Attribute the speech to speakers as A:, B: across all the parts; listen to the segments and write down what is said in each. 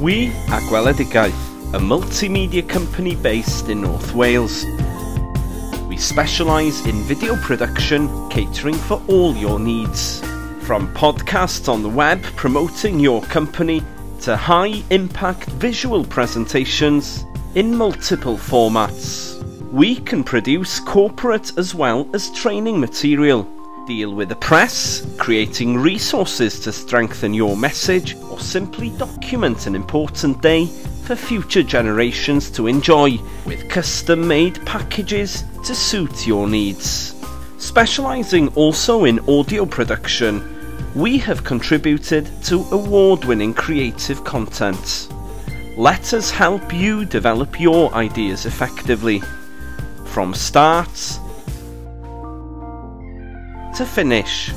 A: We are Gweledigaeth, a multimedia company based in North Wales. We specialise in video production, catering for all your needs. From podcasts on the web promoting your company to high-impact visual presentations in multiple formats. We can produce corporate as well as training material, deal with the press, creating resources to strengthen your message, or simply document an important day for future generations to enjoy, with custom-made packages to suit your needs. Specialising also in audio production, we have contributed to award-winning creative content. Let us help you develop your ideas effectively, from start to finish,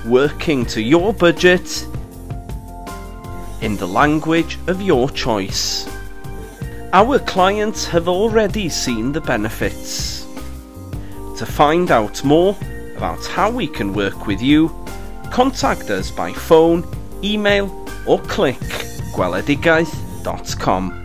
A: working to your budget in the language of your choice. Our clients have already seen the benefits. To find out more about how we can work with you, contact us by phone, email or click gweledigaeth.com.